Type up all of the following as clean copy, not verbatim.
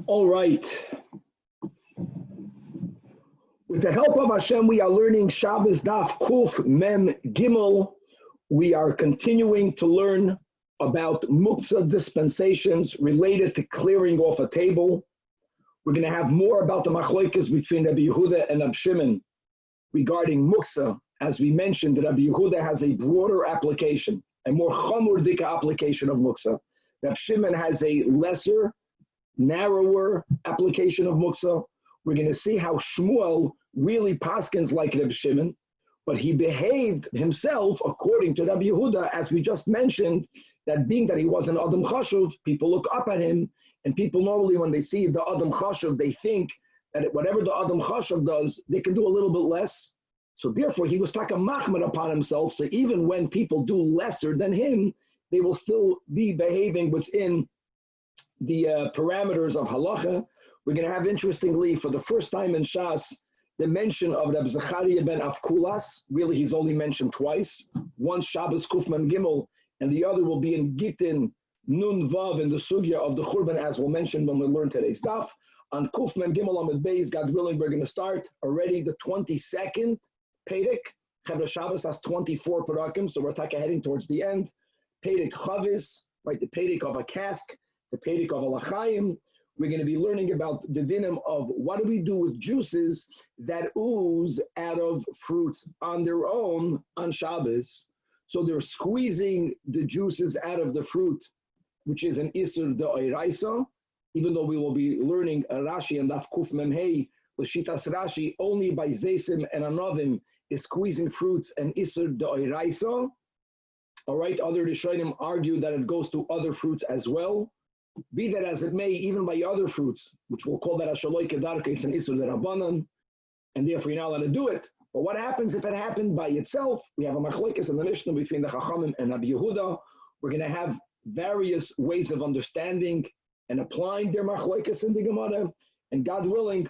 All right. With the help of Hashem, we are learning Shabbos Daf Kuf Mem Gimel. We are continuing to learn about muktzah dispensations related to clearing off a table. We're going to have more about the machlokes between Rabbi Yehuda and Rabbi Shimon regarding muktzah. As we mentioned, Rabbi Yehuda has a broader application, a more chamur dika application of muktzah. Rabbi Shimon has a lesser, narrower application of muktzah. We're going to see how Shmuel really paskins like Rabbi Shimon, but he behaved himself according to Rabbi Yehuda, as we just mentioned, that being that he was an Adam Chashuv, people look up at him, and people normally when they see the Adam Chashuv, they think that whatever the Adam Chashuv does, they can do a little bit less. So therefore, he was taka machmir upon himself, so even when people do lesser than him, they will still be behaving within the parameters of halacha. We're going to have, interestingly, for the first time in Shas, the mention of Rabbi Zachariah ben Avkulas. Really, he's only mentioned twice. One Shabbos Kuf Mem Gimel, and the other will be in Gittin Nun Vav in the Sugya of the Churban, as we'll mention when we learn today's stuff. On Kuf Mem Gimel Amid Beis, God willing, we're going to start already the 22nd Perek. Chevra Shabbos has 24 parakim, so we're heading towards the end. Perek Chavis, right, the Perek of a cask, the Perek of a L'chaim. We're going to be learning about the dinim of what do we do with juices that ooze out of fruits on their own on Shabbos. So they're squeezing the juices out of the fruit, which is an Isur D'Oraisa, even though we will be learning Rashi and Daf Kuf Mem Hey, L'Shitas Rashi, only by Zesim and Anovim is squeezing fruits and Isur D'Oraisa. All right, other Rishonim argue that it goes to other fruits as well. Be that as it may, even by other fruits, which we'll call that a shaloi kedarka, it's an isur derabanan, and therefore you're not allowed to do it. But what happens if it happened by itself? We have a machlokes in the Mishnah between the Chachamim and Rabbi Yehuda. We're going to have various ways of understanding and applying their machlokes in the Gemara, and God willing,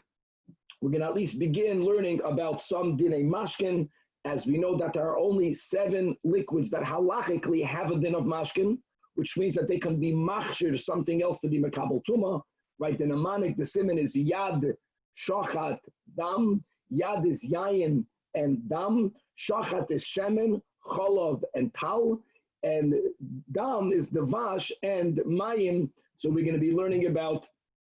we're going to at least begin learning about some dinei mashkin, as we know that there are only 7 liquids that halachically have a din of mashkin, which means that they can be machshir, something else to be mekabel tuma, right? The mnemonic, the siman is yad, shachat, dam. Yad is yayin and dam. Shachat is shemen, cholav, and tal. And dam is the vash and mayim. So we're going to be learning about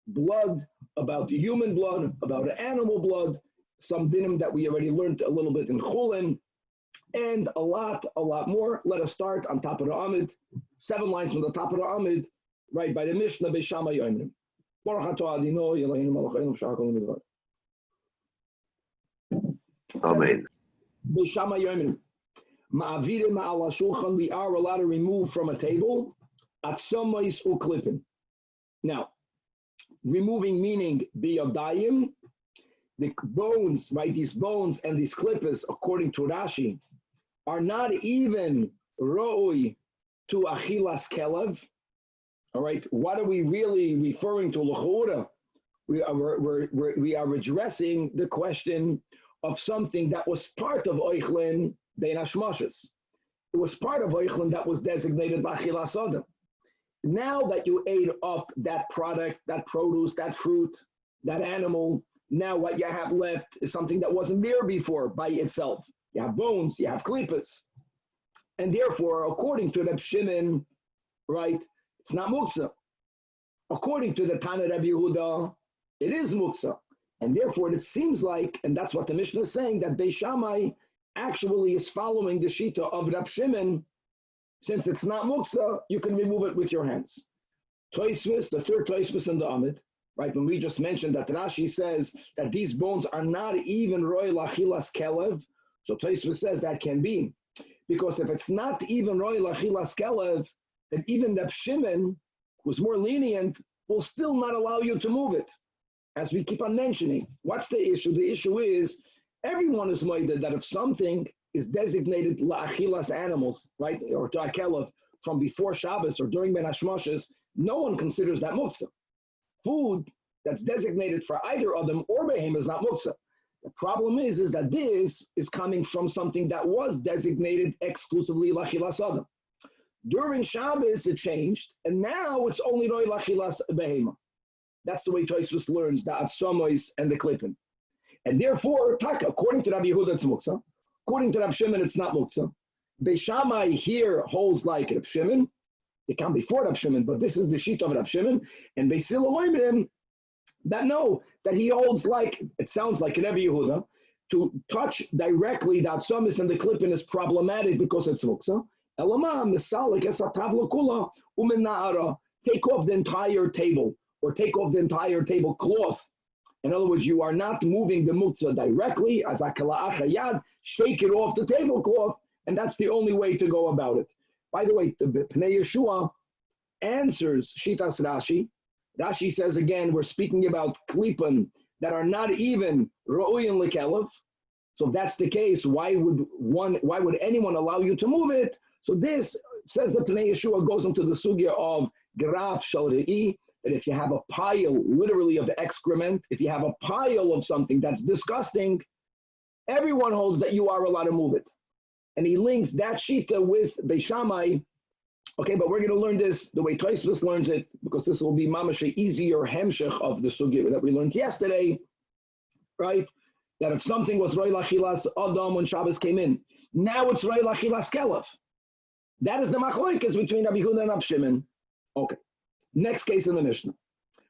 blood, about human blood, about animal blood, some dinim that we already learned a little bit in chulin, and a lot more. Let us start on top of the Amid. 7 lines from the top of the Amid, right by the Mishnah, Beishama Yoimrim. Amen. Beishama Yoimrim. Ma'avirim ma'ala shulchan, we are allowed to remove from a table, atzomais uklipin. Now, removing meaning biyodayim, the bones, right, these bones and these klippers, according to Rashi, are not even ro'oi to achilas kelev. All right, what are we really referring to? L'chora, we are addressing the question of something that was part of oichlin bein hashmashos. It was part of oichlin that was designated achilas adam. Now that you ate up that product, that produce, that fruit, that animal, now what you have left is something that wasn't there before by itself. You have bones, you have klippos. And therefore, according to Rabbi Shimon, right, it's not muktzah. According to the Tana Rabbi Yehuda, it is muktzah. And therefore, it seems like, and that's what the Mishnah is saying, that Beis Shammai actually is following the shita of Rabbi Shimon. Since it's not muktzah, you can remove it with your hands. Tosfos, the third Tosfos in the Amid, right, when we just mentioned that Rashi says that these bones are not even roy lachilas kelev, so Tosfos says that can be. Because if it's not even roy lachilas kelev, then even Reb Shimon, who's more lenient, will still not allow you to move it. As we keep on mentioning, what's the issue? The issue is everyone is moided that if something is designated la'achilas animals, right, or to akelev from before Shabbos or during Ben Hashmashos, no one considers that muktzah. Food that's designated for either Adam or Behem is not muktzah. The problem is that this is coming from something that was designated exclusively lachilas Adam. During Shabbos, it changed, and now it's only roi lachilas behema. That's the way Tosfos learns the Atzomois and the Klippen. And therefore, according to Rabbi Yehuda, it's Muksa. According to Rabbi Shimon, it's not Muksa. Beis Shammai here holds like Rabbi Shimon. It can be for Rabbi Shimon, but this is the sheet of Rabbi Shimon. And Beis Hillel that he holds like, it sounds like Rabbi Yehuda, to touch directly the Atzomis and the Klippen is problematic because it's Muksa. Take off the entire table, or take off the entire tablecloth. In other words, you are not moving the muktzah directly, as akala achayad, shake it off the tablecloth, and that's the only way to go about it. By the way, the Pnei Yeshua answers Shitas Rashi. Rashi says again, we're speaking about klipan that are not even ro'uyin lekelev. So if that's the case, why would anyone allow you to move it? So this says that Pnei Yeshua goes into the sugya of graf shel re'i, that if you have a pile, literally of excrement, if you have a pile of something that's disgusting, everyone holds that you are allowed to move it. And he links that shita with Beis Shammai. Okay, but we're going to learn this the way Tosfos learns it, because this will be mamash easier hemshech of the sugya that we learned yesterday, right? That if something was roi lachilas adam when Shabbos came in, now it's roi lachilas kelef. That is the machlokes between Rabbi Yehuda and Rabbi Shimon. Okay. Next case in the Mishnah.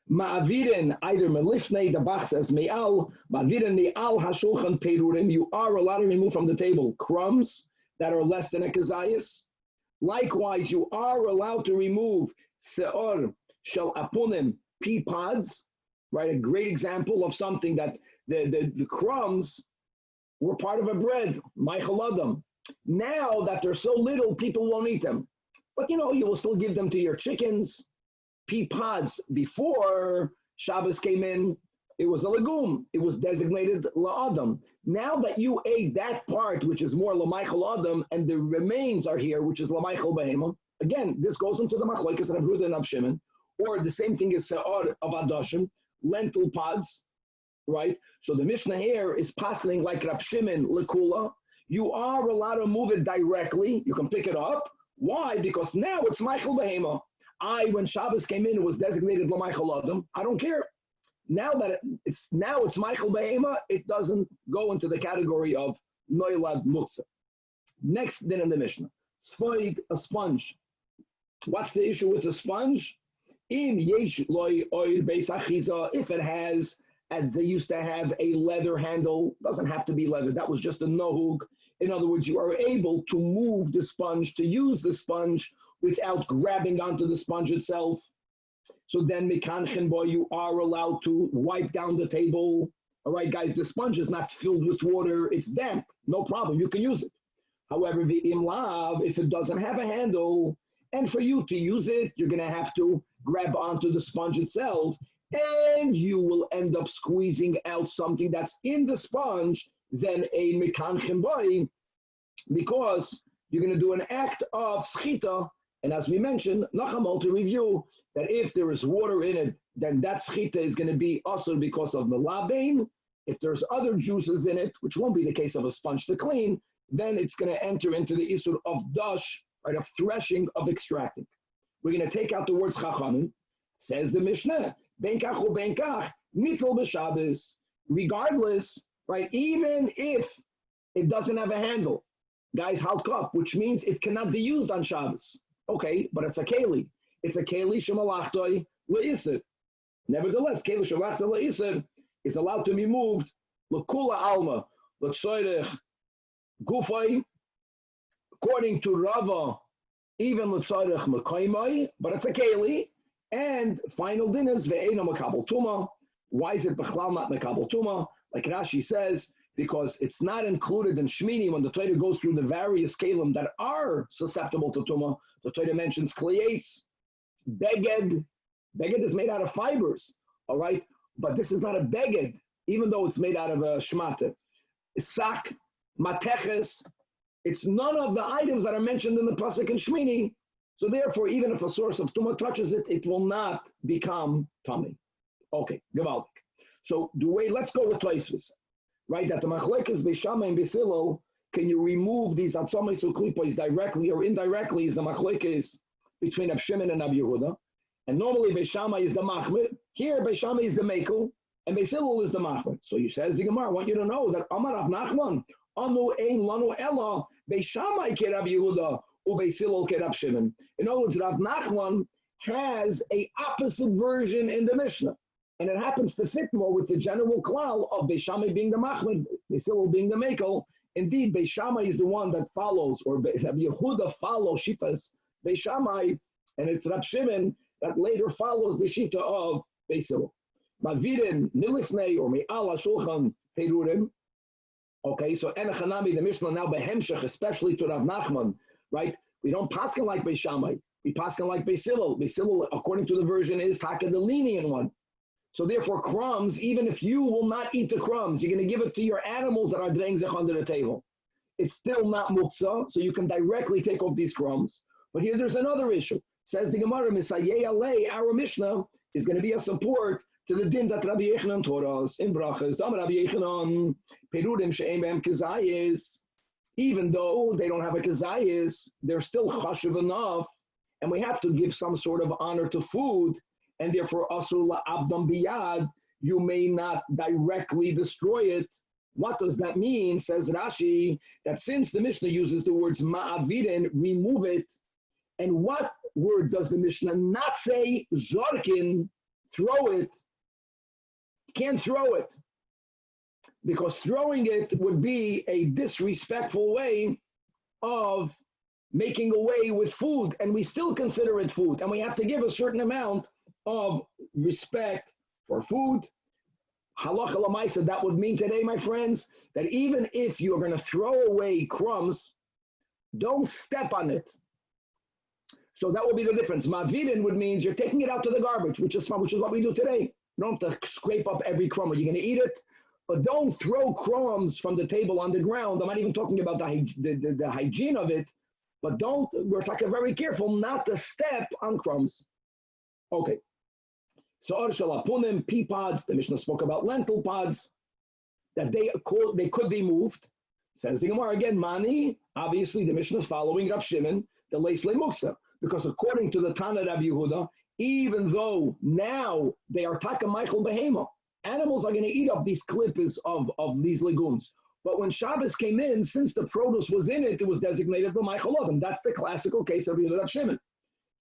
Ma'avirin, either melifnei, the Bach says me'al, ma'avirin me'al hashulchan perurim, you are allowed to remove from the table crumbs that are less than a kazayas. Likewise, you are allowed to remove se'or shel apunim, pea pods, right? A great example of something that the crumbs were part of a bread, ma'achal adam. Now that they're so little, people won't eat them. But you will still give them to your chickens. Pea pods, before Shabbos came in, it was a legume. It was designated la'adam. Now that you ate that part, which is more l'maychal adam, and the remains are here, which is l'maychal behema, again, this goes into the machlokes of Rabbi Yehuda and Rabbi Shimon, or the same thing as se'or of adashim, lentil pods, right? So the Mishnah here is passing like Rabbi Shimon lekula. You are allowed to move it directly. You can pick it up. Why? Because now it's maychal behema. When Shabbos came in, it was designated l'maychal adam. I don't care. Now that it's maychal behema, it doesn't go into the category of noilad muktzah. Next, then in the Mishnah, sfoig, a sponge. What's the issue with a sponge? Im yesh loy oil beis achiza, if it has, as they used to have, a leather handle, doesn't have to be leather. That was just a nohug. In other words, you are able to move the sponge, to use the sponge without grabbing onto the sponge itself. So then, mekanchen boy, you are allowed to wipe down the table. All right, guys, the sponge is not filled with water. It's damp. No problem. You can use it. However, the imlav, if it doesn't have a handle, and for you to use it, you're going to have to grab onto the sponge itself, and you will end up squeezing out something that's in the sponge, then a mekanchen boy, because you're going to do an act of schita. And as we mentioned, Nachamol, to review, that if there is water in it, then that schita is going to be also because of melabain. If there's other juices in it, which won't be the case of a sponge to clean, then it's going to enter into the isur of dash, right, of threshing, of extracting. We're going to take out the words chachamim. Says the Mishnah, ben kach u ben kach, nifel b'Shabbos. Regardless, right, even if it doesn't have a handle, guys, halt cup, which means it cannot be used on Shabbos. Okay, but it's a keli. It's a keli shemalachtoi le'isr. Nevertheless, keli shemalachtoi le'isr is allowed to be moved l'kula alma, l'tzoyrech gufay, according to Rava, even l'tzoyrech mekoymai, but it's a keli. And final din is ve'ena makabel tuma. Why is it b'chlal not makabel tuma? Like Rashi says, because it's not included in Shmini when the Torah goes through the various kalim that are susceptible to Tumah. The Torah mentions kliyates, beged. Beged is made out of fibers, all right? But this is not a beged, even though it's made out of a shmata. Sak, mateches, it's none of the items that are mentioned in the Pasuk and Shmini. So therefore, even if a source of Tumah touches it, it will not become tummy. Okay, gewaldik. So let's go with Tosfos. Right, that the machlekes Beis Shammai and Beis Hillel, can you remove these atzomis uklipos directly or indirectly? Is the machlekes between Rabbi Shimon and Rabbi Yehuda, And normally Beis Shammai is the machmir. Here Beis Shammai is the mekel, and Beis Hillel is the machmir. So you says the Gemara, I want you to know that Amar Rav Nachman, Anu ein lanu ella, Beis Shammai ke Rabbi Yehuda, u Beis Hillel ke Rab Shimon. In other words, Rav Nachman has a opposite version in the Mishnah. And it happens to fit more with the general klal of Beis Shammai being the machmir, Beis Hillel being the mekel. Indeed, Beis Shammai is the one that follows, or Rabbi Yehuda follows Shitas Beis Shammai, and it's Rab Shimon that later follows the Shita of Beis Hillel. Mavirim milifnei or me'ala shulchan perurim. Okay, so enachanami, the Mishnah now behemshach, especially to Rav Nachman, right? We don't paskin like Beis Shammai. We paskin like Beis Hillel. Beis Hillel, according to the version, is taka the lenient one. So therefore, crumbs, even if you will not eat the crumbs, you're going to give it to your animals that are drengzech under the table. It's still not muktzah, so you can directly take off these crumbs. But here there's another issue. Says the Gemara, Misayeh Alei, our Mishnah is going to be a support to the din that Rabbi Yechanan taught us in brachas. Dam Rabbi Yechanan, perudim she'em be'em kazayis. Even though they don't have a kazayis, they're still chashuv enough, and we have to give some sort of honor to food, and therefore asur la'abdam biyad, you may not directly destroy it. What does that mean? Says Rashi, that since the Mishnah uses the words ma'avirin, remove it, and what word does the Mishnah not say? Zorkin, throw it. Can't throw it. Because throwing it would be a disrespectful way of making away with food, and we still consider it food, and we have to give a certain amount of respect for food. Halacha l'maisa, that would mean today, my friends, that even if you're going to throw away crumbs, don't step on it. So that would be the difference. Mavirin would mean you're taking it out to the garbage, which is what we do today. You don't have to scrape up every crumb. Are you going to eat it? But don't throw crumbs from the table on the ground. I'm not even talking about the hygiene of it, but we're talking very careful not to step on crumbs. Okay. So Arshalapunim, pea pods, the Mishnah spoke about lentil pods, that they could be moved. Says the Gemara again, Mani, obviously the Mishnah is following Rab Shimon, the Leis Muksa, because according to the Tanach Rabbi Yehuda, even though now they are taka Michael Behema, animals are going to eat up these clippers of these legumes. But when Shabbos came in, since the produce was in it, it was designated the Michael Adam. That's the classical case of Rab Shimon.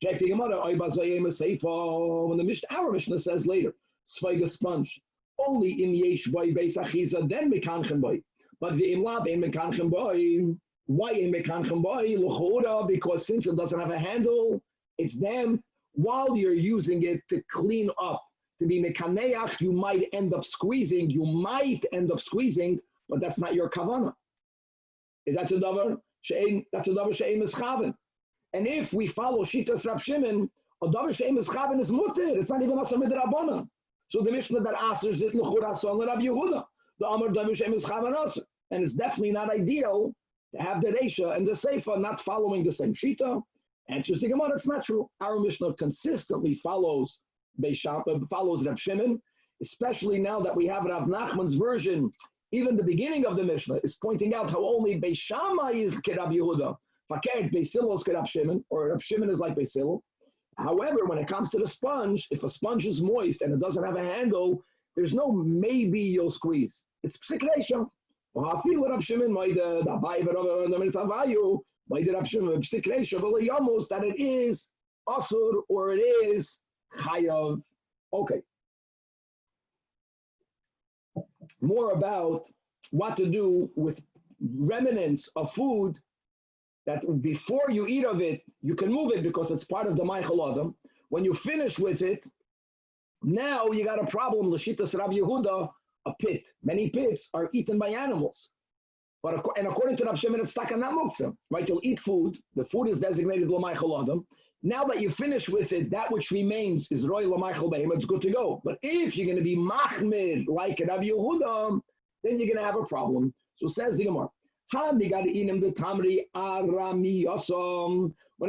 Check the Gemara, when the our Mishnah says later, Sveiga sponge, only in yesh boy beis achiza, then mekanchen boy. But the imlad in mekanchen boy. Why in mekanchen boy? L'chora, because since it doesn't have a handle, it's them. While you're using it to clean up, to be mekaneach, you might end up squeezing, but that's not your kavanah. That's a davar she'ein mischaven. And if we follow Shitas Rab Shimon, a davar she'ein mischaven is mutter. It's not even asa midrabanan. So the Mishnah that asers it l'chura son l'Rab Yehuda, the Amar davar she'ein mischaven aser, and it's definitely not ideal to have the Reisha and the Seifa not following the same Shita. Answers the Gemara, it's not true. Our Mishnah consistently follows Rab Shimon, especially now that we have Rav Nachman's version. Even the beginning of the Mishnah is pointing out how only Beis Shammai is Rab Yehuda, Fakert Beis Hillel is Rab Shimon, or Rab Shimon is like Beis Hillel. However, when it comes to the sponge, if a sponge is moist and it doesn't have a handle, there's no maybe you'll squeeze. It's Psik Reisha. Rab Shimon, that it is asur or it is chayav. Okay. More about what to do with remnants of food that before you eat of it, you can move it because it's part of the Michael Adam. When you finish with it, now you got a problem. L'shitas Rabbi Yehuda, a pit. Many pits are eaten by animals. And according to Rav Shimon, it's takanat muktzah, right? You'll eat food. The food is designated l'maychel adam. Now that you finish with it, that which remains is roy l'maychel behem. It's good to go. But if you're going to be machmir like Rabbi Yehuda, then you're going to have a problem. So says the Gemara, when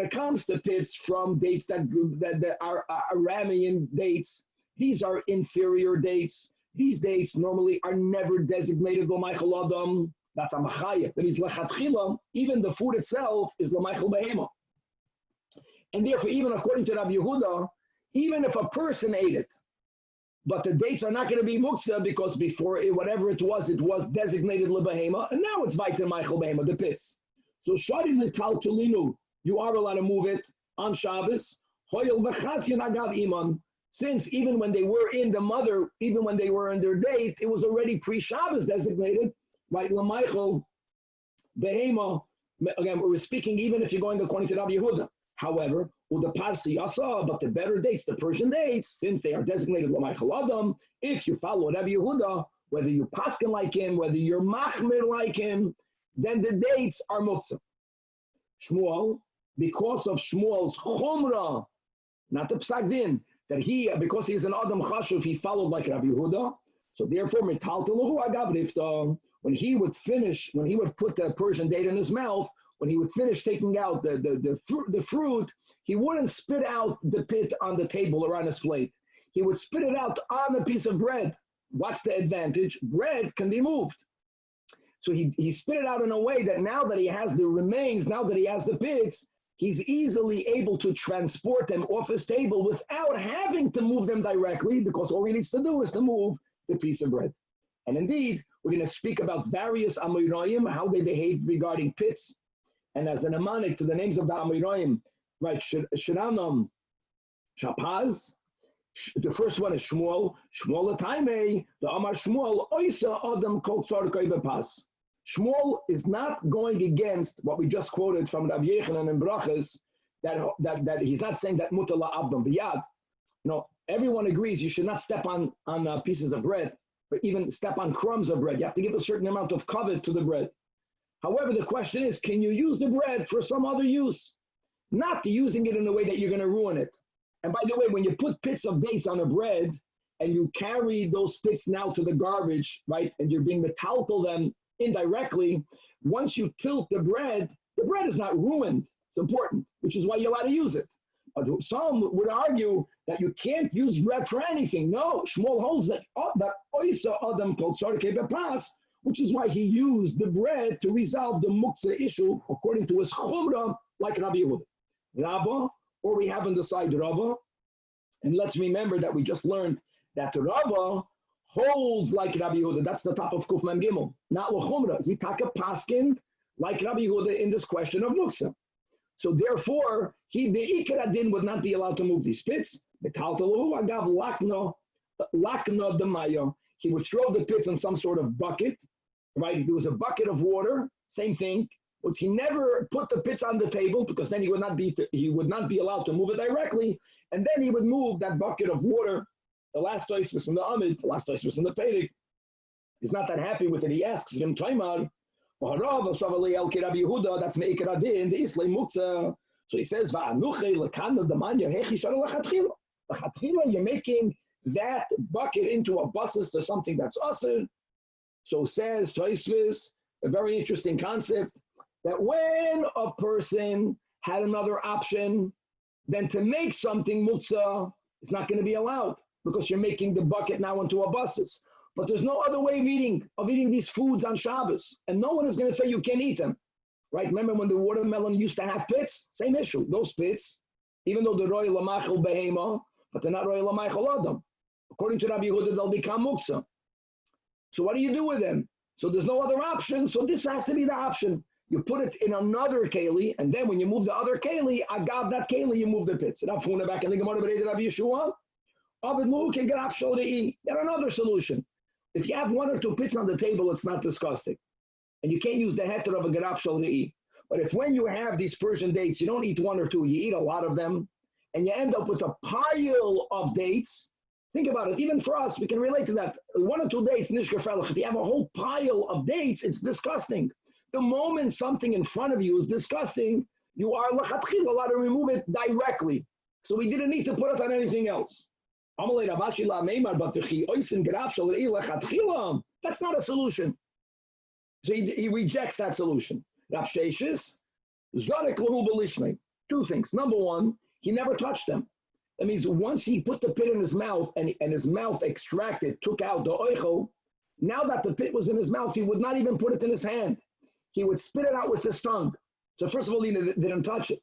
it comes to pits from dates that are Aramean dates, these are inferior dates. These dates normally are never designated l'maychel adam. That's a machaya. That means lechatchila, even the food itself is l'maychel behema. And therefore, even according to Rabbi Yehuda, even if a person ate it, but the dates are not going to be muktzah because before it, whatever it was designated lebehema, and now it's vayter Michael behema, the pits. So shari lital tulinu, you are allowed to move it on Shabbos. Hoyel v'chasyon agav iman, since even when they were in the mother, even when they were in their date, it was already pre-Shabbos designated, right? LaMichael behema. Again, we're speaking even if you're going according to Rabbi Yehuda. However, with the Parsi Yasa, but the better dates, the Persian dates, since they are designated LaMichael Adam, if you follow Rabbi Yehuda, whether you're Paskin like him, whether you're Machmir like him, then the dates are Muktzah. Shmuel, because of Shmuel's Chumrah, not the Psak Din, that he, because he is an Adam Chashuv, he followed like Rabbi Yehuda, so therefore, Metaltelahu Agav Rifta, when he would finish, when he would put the Persian date in his mouth, when he would finish taking out the fruit, he wouldn't spit out the pit on the table or on his plate. He would spit it out on a piece of bread. What's the advantage? Bread can be moved. So he spit it out in a way that now that he has the remains, now that he has the pits, he's easily able to transport them off his table without having to move them directly, because all he needs to do is to move the piece of bread. And indeed, we're going to speak about various Amoraim, how they behave regarding pits. And as an amonic to the names of the Amoraim, right, Shiranam, Shapaz, the first one is Shmuel, Shmuel Ataime, the Amar Shmuel, Oisa Adam Kol Tzorkei Bepas. Shmuel is not going against what we just quoted from Rabbi Yechanan and Brachas, that he's not saying that Mutala Abdam Biyad. You know, everyone agrees you should not step on pieces of bread, or even step on crumbs of bread. You have to give a certain amount of covet to the bread. However, the question is, can you use the bread for some other use? Not using it in a way that you're going to ruin it. And by the way, when you put pits of dates on a bread and you carry those pits now to the garbage, right, and you're being metaltal them indirectly, once you tilt the bread is not ruined. It's important, which is why you're allowed to use it. Some would argue that you can't use bread for anything. No, Shmuel holds that Oisa Adam called Tzorkei Bepas, which is why he used the bread to resolve the muktzah issue according to his chumrah, like Rabbi Yehuda. Rabba, or we have on the side Rabba, and let's remember that we just learned that Rabba holds like Rabbi Yehuda. That's the top of Kuf Mem Gimel, not l'chumrah. He taka paskin like Rabbi Yehuda in this question of muktzah. So therefore, he be'ikar adin would not be allowed to move these pits. Betaltalu agav lakna demaya. He would throw the pits in some sort of bucket, right? There was a bucket of water, same thing. But he never put the pits on the table because then he would not be allowed to move it directly. And then he would move that bucket of water. The last place was in the Amid, the last place was in the Pedig. He's not that happy with it. He asks him, Taimar, that's Me'ikar Adin, the Islam Muktzah. So he says, you're making that bucket into a basis or something that's asr. So says Tosfos, a very interesting concept, that when a person had another option than to make something muktzah, it's not going to be allowed because you're making the bucket now into a basis. But there's no other way of eating these foods on Shabbos, and no one is going to say you can't eat them, right? Remember when the watermelon used to have pits? Same issue. Those pits, even though they're royal lamachel behema, but they're not royal lamachel adam. According to Rabbi Yehuda, they'll become muktzah. So what do you do with them? So there's no other option. So this has to be the option. You put it in another keli, and then when you move the other keli, agav that keli, you move the pits. Back in the Gemara, Rabbi Yeshua, get another solution. If you have one or two pits on the table, it's not disgusting. And you can't use the heter of a garaf shel re'i. But if when you have these Persian dates, you don't eat one or two, you eat a lot of them, and you end up with a pile of dates. Think about it. Even for us, we can relate to that. One or two dates, nishkafelach. If you have a whole pile of dates, it's disgusting. The moment something in front of you is disgusting, you are lachatchila allowed to remove it directly. So we didn't need to put it on anything else. That's not a solution. So he rejects that solution. Two things. Number one, he never touched them. That means once he put the pit in his mouth and his mouth extracted, took out the oicho, now that the pit was in his mouth, he would not even put it in his hand. He would spit it out with his tongue. So first of all, he didn't touch it.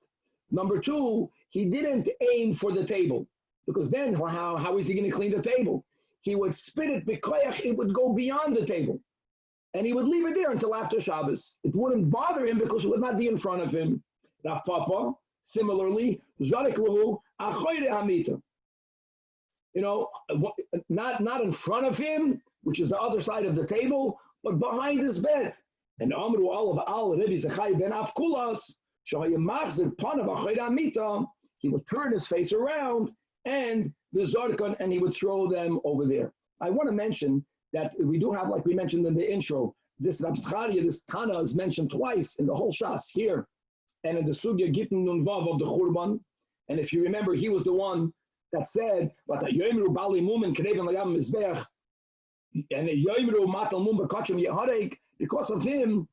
Number two, he didn't aim for the table. because then how is he going to clean the table? He would spit it b'koyach, it would go beyond the table. And he would leave it there until after Shabbos. It wouldn't bother him because it would not be in front of him. Rav Papa, similarly, Zajac lahu achoyre hamita. You know, not in front of him, which is the other side of the table, but behind his bed. And Amru al Rabbi Zechai ben Avkulas, he would turn his face around and the Zarkan, and he would throw them over there. I want to mention that we do have, like we mentioned in the intro, this Rabscharia, this Tana is mentioned twice in the whole Shas, here, and in the Sugya Gittin Nun Vav of the Churban. And if you remember, he was the one that said, because of him,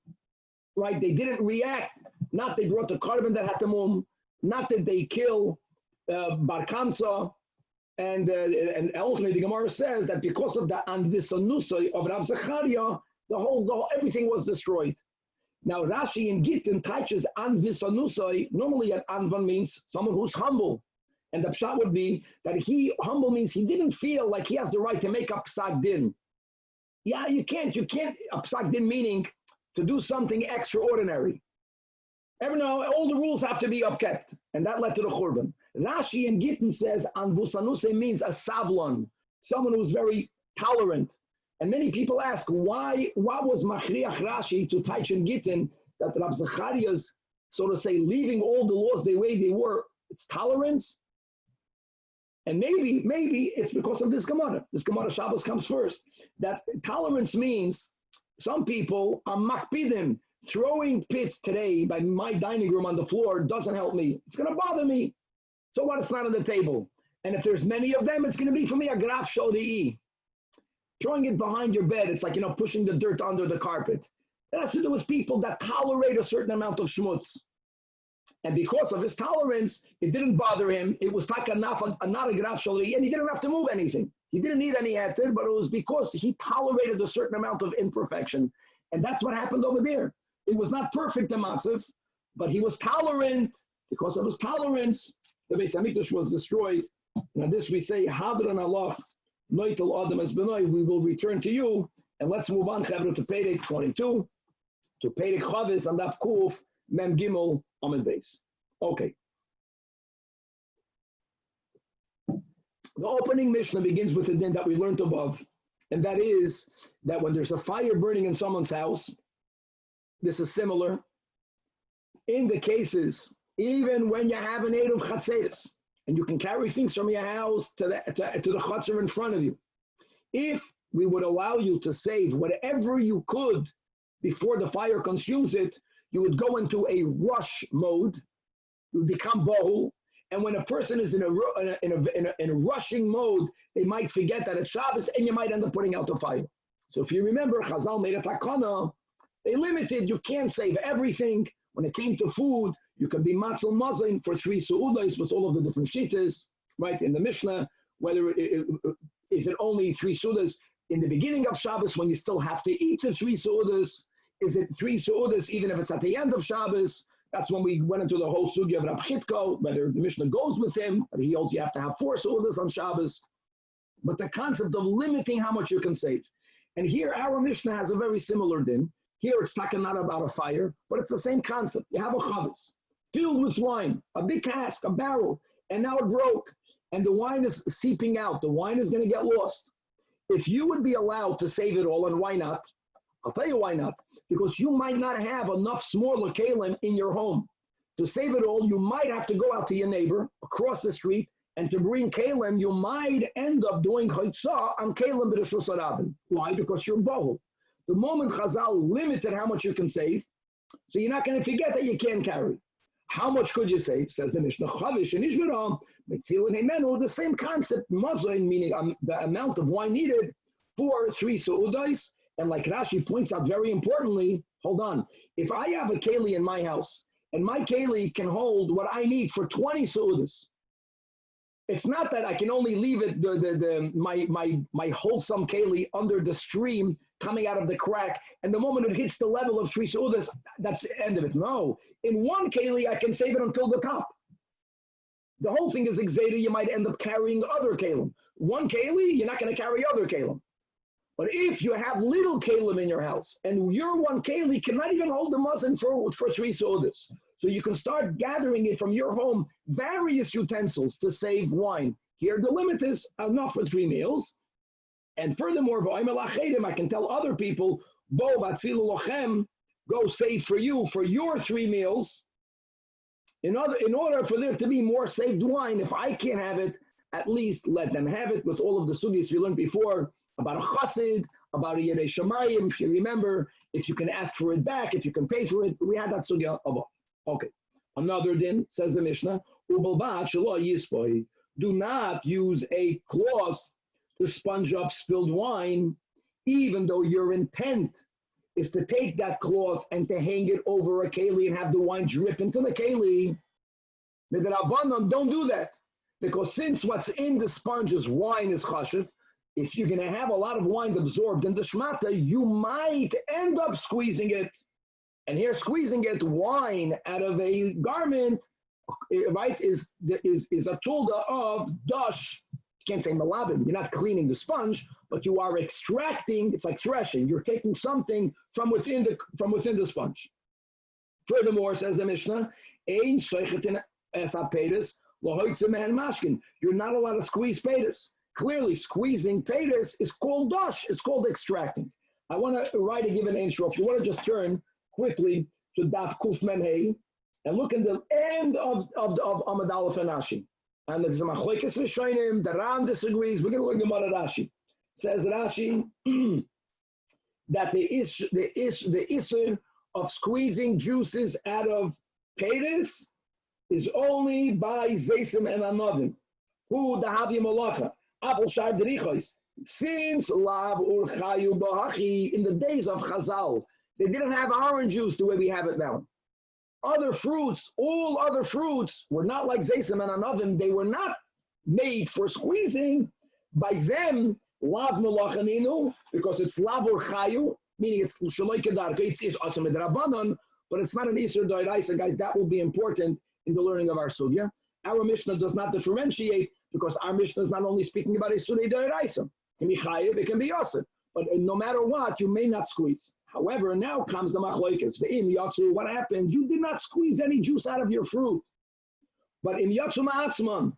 right, they didn't react. Not they brought the carbon that had the mum, not that they kill Bar Kamsa, and ultimately the Gemara says that because of the Anvisanusai of Rav Zacharia, the whole everything was destroyed. Now Rashi in Gittin teaches Anvisanusai. Normally an Anvan means someone who's humble. And the pshat would be that humble means he didn't feel like he has the right to make up psak din. Yeah, you can't psak din meaning to do something extraordinary. Every now, all the rules have to be upkept, and that led to the Churban. Rashi in Gittin says Anvusanuse means a savlon, someone who's very tolerant. And many people ask what was Machriach Rashi to teach in Gittin that Rav Zacharias, so to say, leaving all the laws the way they were, it's tolerance. And maybe it's because of this Gemara. This Gemara Shabbos comes first. That tolerance means some people are makpidim. Throwing pits today by my dining room on the floor doesn't help me. It's going to bother me. So what? It's not on the table. And if there's many of them, it's going to be for me a graf shodi. Throwing it behind your bed, it's like, pushing the dirt under the carpet. That has to do with people that tolerate a certain amount of schmutz. And because of his tolerance, it didn't bother him. It was not a graf shodi, and he didn't have to move anything. He didn't need any heter, but it was because he tolerated a certain amount of imperfection. And that's what happened over there. It was not perfect, the matzav, but he was tolerant. Because of his tolerance, the Beis HaMikdash was destroyed. Now this we say, Hadran Allah, Noitel Adam as Benoi, we will return to you. And let's move on, Chavra, to Perek 22, to Perek Chavis and Daf Kuf, Mem Gimel, Amid Beis. Okay. The opening Mishnah begins with the din that we learned above, and that is that when there's a fire burning in someone's house, this is similar in the cases, even when you have an Eruv Chatzeres, and you can carry things from your house to the Chatzer in front of you. If we would allow you to save whatever you could before the fire consumes it, you would go into a rush mode, you would become bohu, and when a person is in a rushing mode, they might forget that it's Shabbos, and you might end up putting out the fire. So if you remember, Chazal made a takana. They limited, you can't save everything. When it came to food, you can be matzel mazin for 3 su'udas with all of the different shitas, right, in the Mishnah, whether is it only 3 su'udas in the beginning of Shabbos when you still have to eat the 3 su'udas? Is it 3 su'udas even if it's at the end of Shabbos? That's when we went into the whole sugya of Rab Chitko, whether the Mishnah goes with him, but he holds you have to have 4 su'udas on Shabbos. But the concept of limiting how much you can save. And here our Mishnah has a very similar din. Here it's talking not about a fire, but it's the same concept. You have a chavis filled with wine, a big cask, a barrel, and now it broke, and the wine is seeping out. The wine is going to get lost. If you would be allowed to save it all, and why not? I'll tell you why not. Because you might not have enough smaller kalim in your home. To save it all, you might have to go out to your neighbor across the street, and to bring kalim, you might end up doing chaitzah on kalim b'reshus harabim. Why? Because you're bohu. The moment Chazal limited how much you can save, so you're not going to forget that you can carry. How much could you save? Says the Mishnah. Chavish and Ishmael, the same concept, mazain, meaning the amount of wine needed for 3 su'udais. And like Rashi points out very importantly, hold on, if I have a keli in my house, and my keli can hold what I need for 20 su'udas, it's not that I can only leave it my wholesome keli under the stream coming out of the crack, and the moment it hits the level of 3 su'udas, that's the end of it. No, in one keli I can save it until the top. the whole thing is exeda, you might end up carrying other kalim. One keli, you're not going to carry other kalim. But if you have little kalim in your house, and your one keli cannot even hold the muzzin for 3 sodas, so you can start gathering it from your home, various utensils to save wine. Here the limit is enough for 3 meals. And furthermore, I can tell other people, go save for you for your 3 meals. In order for there to be more saved wine, if I can't have it, at least let them have it, with all of the sugyas we learned before about a chassid, about a yedei shamayim. If you remember, if you can ask for it back, if you can pay for it, we had that sugya above. Okay. Another din, says the Mishnah, do not use a cloth to sponge up spilled wine, even though your intent is to take that cloth and to hang it over a keli and have the wine drip into the keli. Don't do that. Because since what's in the sponge is wine is chashiv, if you're going to have a lot of wine absorbed in the shmata, you might end up squeezing it. And here, squeezing it, wine out of a garment, right, is a tulda of dash. You can't say malabim. You're not cleaning the sponge, but you are extracting. It's like threshing. You're taking something from within the sponge. Furthermore, says the Mishnah, ein soichetin esab pedis lohoitze mehen mashkin. You're not allowed to squeeze pedis. Clearly, squeezing pedis is called dash. It's called extracting. I want to write a given intro. If you want to just turn quickly to DAF Kuf Memhei and look in the end of Amud Aleph and Rashi. And there's a machlokes rishonim. The Ram disagrees. We're going to look at Rashi. Says Rashi that the issur of squeezing juices out of pedis is only by zeisim and anodim. Who the havi malacha apple shar derichos. Since lav urchayu bahachi in the days of Chazal, they didn't have orange juice the way we have it now. Other fruits, all other fruits were not like zeisim and anodim. They were not made for squeezing. By them, lav malachaninu, because it's lav urchayu, meaning it's shaloi kedarka. It's awesome midrabanan, but it's not an isur d'oraisa, guys. That will be important in the learning of our sugya. Our Mishnah does not differentiate because our Mishnah is not only speaking about isur d'oraisa. It can be chayiv, it can be yasir. But no matter what, you may not squeeze. However, now comes the machlokes. Ve'im yatsu, what happened? You did not squeeze any juice out of your fruit. But in yatsu ma'atzman,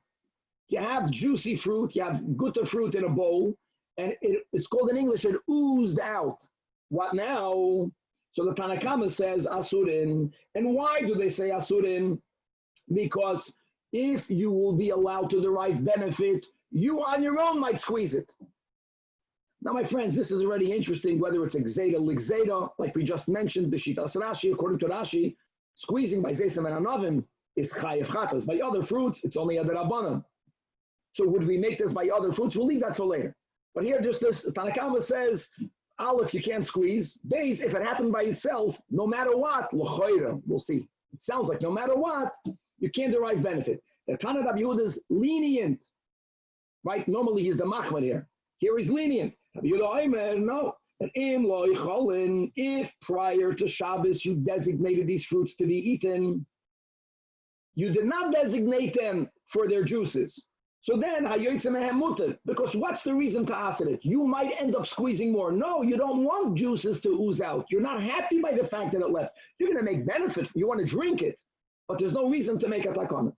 you have juicy fruit, you have gutta fruit in a bowl, and it's called in English, it oozed out. What now? So the Tanach says asurin. And why do they say asurin? Because if you will be allowed to derive benefit, you on your own might squeeze it. Now, my friends, this is already interesting, whether it's exeda, ligzeda, like we just mentioned, b'shitas Rashi, according to Rashi, squeezing by zeisim and anavim is chayev chatas. By other fruits, it's only a derabanan. So would we make this by other fruits? We'll leave that for later. But here, just this, Tanach says, Aleph, you can't squeeze. Beis, if it happened by itself, no matter what, l'choira, we'll see. It sounds like no matter what, you can't derive benefit. The Tanach Rabbi Yehuda is lenient, right? Normally he's the machmir here. Here he's lenient. Rabbi Yehuda no. If prior to Shabbos you designated these fruits to be eaten, you did not designate them for their juices. So then, because what's the reason to ask it? You might end up squeezing more. No, you don't want juices to ooze out. You're not happy by the fact that it left. You're going to make benefit. You want to drink it, but there's no reason to make attack on it.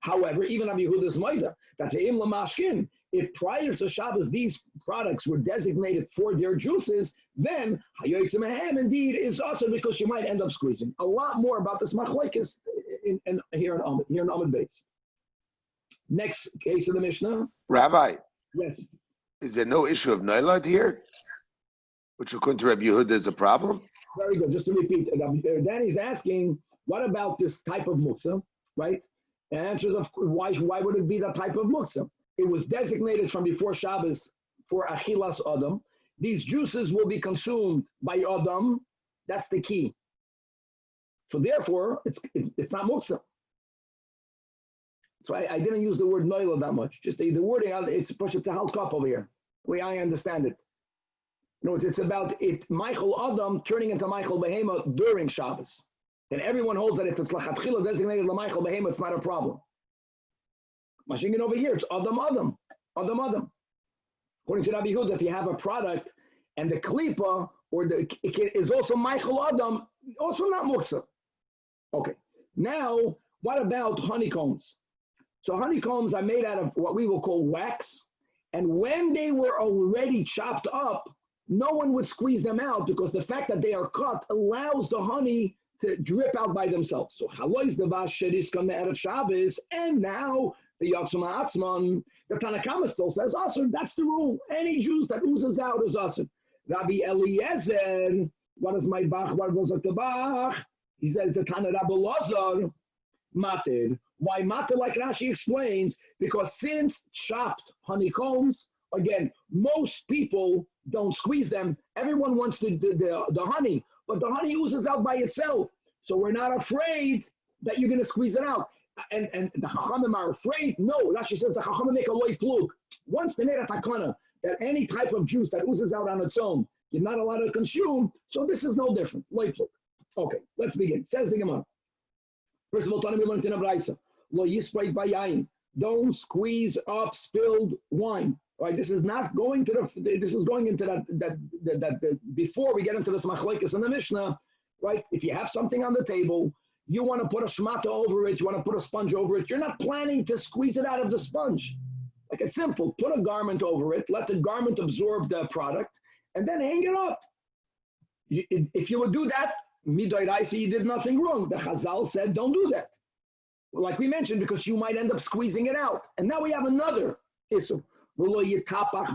However, even Rabbi Yehuda's Maida, that the Imla Mashkin, if prior to Shabbos these products were designated for their juices, then indeed is also because you might end up squeezing. A lot more about this machlokes here in Amud Beis. Next case of the Mishnah. Rabbi. Yes. Is there no issue of Noilad here? Which according to Rabbi Yehuda is a problem? Very good. Just to repeat, Danny's asking, what about this type of muktzah, right? The answer is, why would it be that type of muktzah? It was designated from before Shabbos for achilas adam. These juices will be consumed by adam. That's the key. So therefore, it's not muktzah. So I didn't use the word noila that much. Just the wording, it's pushed to halt up over here, the way I understand it. No, it's about it, Michael Adam turning into Michael Behema during Shabbos. And everyone holds that if it's lachatchila designated LaMichael Behema, it's not a problem. Mashing it over here, it's Adam. According to Rabbi Yehuda, if you have a product and the klipa or it is also Michael Adam, also not muksa. Okay. Now, what about honeycombs? So honeycombs are made out of what we will call wax. And when they were already chopped up, no one would squeeze them out because the fact that they are cut allows the honey to drip out by themselves. So halois devash sheriska me'erev Shabbos, and now the Yatzuma Atzman, the Tanach still says asur. That's the rule. Any juice that oozes out is asur. Rabbi Eliezer, what is my bach? What goes up the bach? He says the Tana Rabbi Lazar, matir. Why matir? Like Rashi explains, because since chopped honeycombs, again, most people don't squeeze them. Everyone wants the honey, but the honey oozes out by itself. So we're not afraid that you're going to squeeze it out. And the Chachamim are afraid? No, Rashi says the Chachamim make a loy plug. Once they made a takana that any type of juice that oozes out on its own, you're not allowed to consume, so this is no different. Loy plug. Okay, let's begin. Says the Gemara. First of all, Tanach learned in a brayso. Lo yispreit bayayin. Don't squeeze up spilled wine. Right? This is not going to the. This is going into that before we get into this machlokes in the Mishnah. Right? If you have something on the table, you want to put a shmata over it. You want to put a sponge over it. You're not planning to squeeze it out of the sponge. Like it's simple. Put a garment over it. Let the garment absorb the product, and then hang it up. If you would do that, midoraisa, you did nothing wrong. The Chazal said, don't do that. Like we mentioned, because you might end up squeezing it out. And now we have another issue. Tapach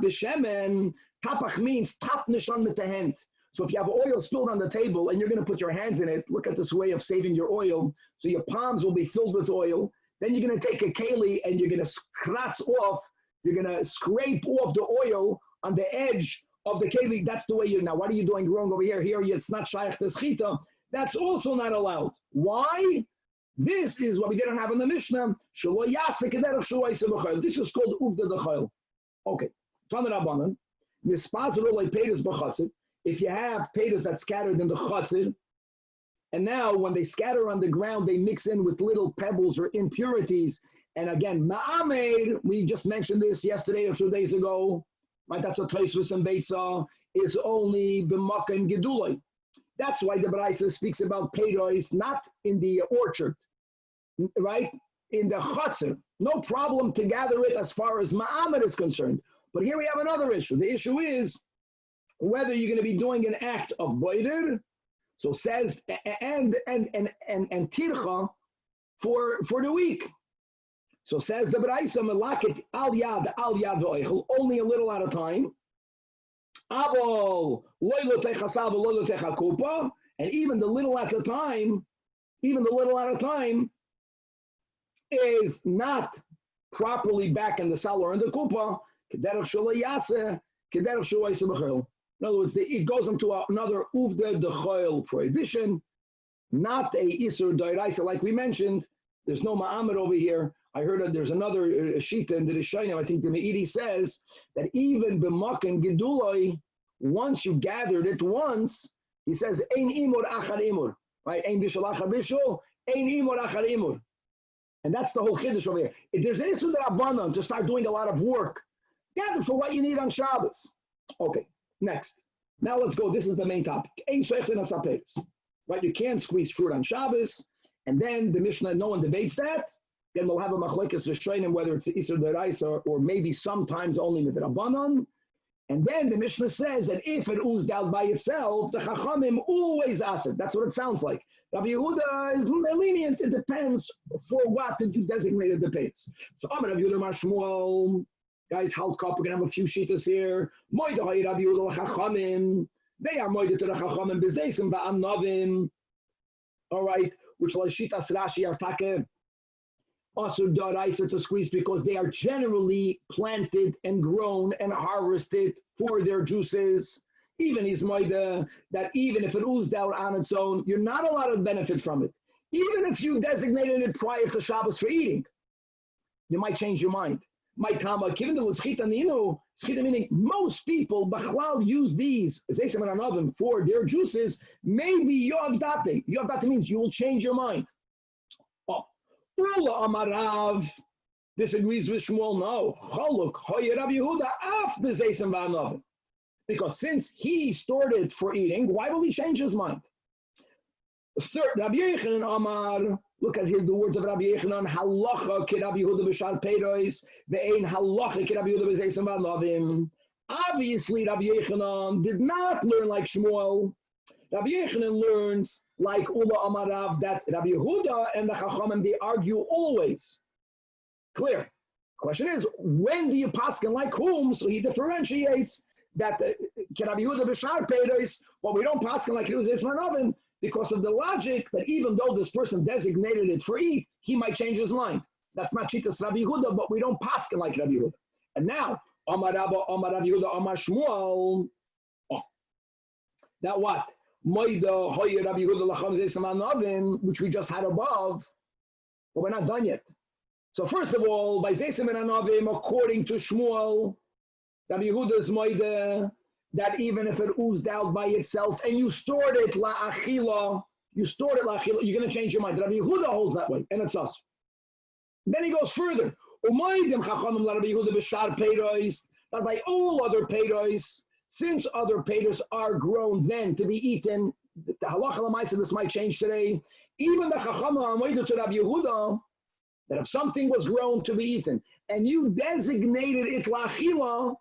means tap nishan mit the hand. So if you have oil spilled on the table and you're going to put your hands in it, look at this way of saving your oil. So your palms will be filled with oil. Then you're going to take a keli and you're going to scratch off. You're going to scrape off the oil on the edge of the keli. That's the way you. Now, what are you doing wrong over here? Here, it's not shaykh to schita. That's also not allowed. Why? This is what we didn't have in the Mishnah. This is called uvda dechayil. Okay. If you have peiros that's scattered in the chatzir, and now when they scatter on the ground, they mix in with little pebbles or impurities. And again, ma'amed, we just mentioned this yesterday or 2 days ago, right? That's a Tosfos and Beitza, is only b'makom gedulai. That's why the Brayso speaks about peiros not in the orchard, right? In the chatzir. No problem to gather it as far as ma'amed is concerned. But here we have another issue. The issue is whether you're going to be doing an act of boider, so says and tircha for the week. So says the Brayso melakit al yad v'oichel, only a little at a time. Avol lo lotecha sav lo lotecha kupa, and even the little at a time is not properly back in the sal or in the kupa. Kederach shelo yaseh, kederach shelo yaseh b'chol. In other words, it goes into another uvda dechayil prohibition, not a isur d'oraisa like we mentioned. There's no ma'amed over here. I heard that there's another shita in the Rishonim. I think the Meiri says that even b'makom gedulai, once you gathered it once, he says ein imur achar imur, right? Ein bishul achar bishul, ein imur achar imur, and that's the whole chiddush over here. If there's an isur d'rabbanan to start doing a lot of work, gather for what you need on Shabbos. Okay. Next. Now let's go. This is the main topic. Right? You can't squeeze fruit on Shabbos. And then the Mishnah, no one debates that. Then we'll have a machlokes rishonim whether it's isur d'oraisa or maybe sometimes only with rabbanan. And then the Mishnah says that if it oozed out by itself, the Chachamim always ask it. That's what it sounds like. Rabbi Yehuda is lenient. It depends for what did you designate the pates. So Amar Rabbi Yehuda Mar Shmuel. Guys, halt cup, we're going to have a few shitas here. Mordechay Rabbi Yehuda Chachamim. They are moide to the Chachamim b'zeisim va'amnavim. All right, which like shitas Rashi are take asur d'oraisa to squeeze because they are generally planted and grown and harvested for their juices. Even is moide that even if it oozed out on its own, you're not allowed to benefit from it. Even if you designated it prior to Shabbos for eating, you might change your mind. My tama, given the schita ninu, schita meaning most people bachlal use these zeisem and anavim for their juices. Maybe yoav date. Yoav date means you will change your mind. Oh, ula amarav. disagrees with Shmuel. No. Chaluk, Hoye Rabbi Yehuda, af b'zeisem v'anovim. Because since he stored it for eating, why will he change his mind? Third, Rabbi Yechanan Amar, look at the words of Rabbi Yechanan, halacha ki Rabbi Yehuda b'shar peiros, ve'ein halacha ki Rabbi Yehuda b'zeisem v'anovim. Obviously, Rabbi Yechanan did not learn like Shmuel. Rabbi Yechanan learns like Ula Amarav, that Rabbi Yehuda and the Chachamim, they argue always. Clear. Question is, when do you paskin like whom? So he differentiates that Rabbi Yehuda b'shar peiros, but we don't paskin like it was Ismanovim, because of the logic that even though this person designated it for eat, he might change his mind. That's not Shitas Rabbi Yehuda, but we don't paskin like Rabbi Yehuda. And now, Amar Rabba, Amar Rabbi Yehuda, Amar Shmuel. Oh, that what? Moida Hoye Rabbi Yehuda lacham zeisem v'anovim, which we just had above, but we're not done yet. So first of all, by zeisem v'anovim, according to Shmuel, Rabbi Yehuda's moida, that even if it oozed out by itself and you stored it la'achila, you're going to change your mind. Rabbi Yehuda holds that way, and it's us. Then he goes further. That by all other peiros, since other peiros are grown then to be eaten, the halacha l'maisa, this might change today. Even the chachamim amoidu to Rabbi Yehuda, that if something was grown to be eaten and you designated it la'achila,